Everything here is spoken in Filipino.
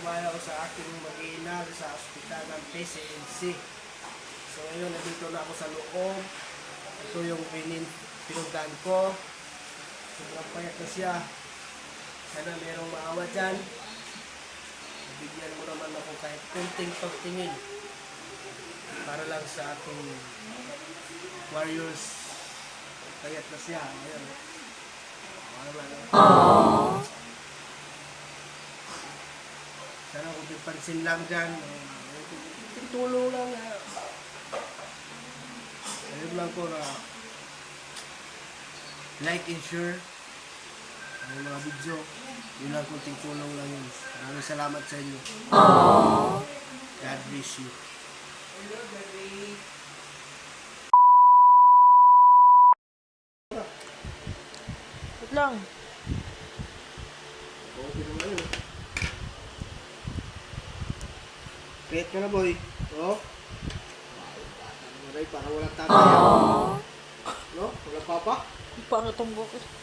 dumalaw sa aking mag-iinag sa ospital ng PCNC. So ngayon, nandito na ako sa loob. Ito yung pinuntahan ko. Sobrang payat na siya. Sana merong maawa dyan. Bigyan mo naman ako kahit kunting pagtingin para lang sa ating warriors. Payat na siya. Ayan. Sana kung pipansin lang dyan. Tulong lang. Ayun lang ko na like and share ang mga video. Yun lang, kunting tulong lang yun. Maraming salamat sa inyo. God bless you. Wait lang. Okay naman yun. Create ka na, boy. Oh. Maray, parang walang tatay. No? Walang papa? Pangit ang buhok.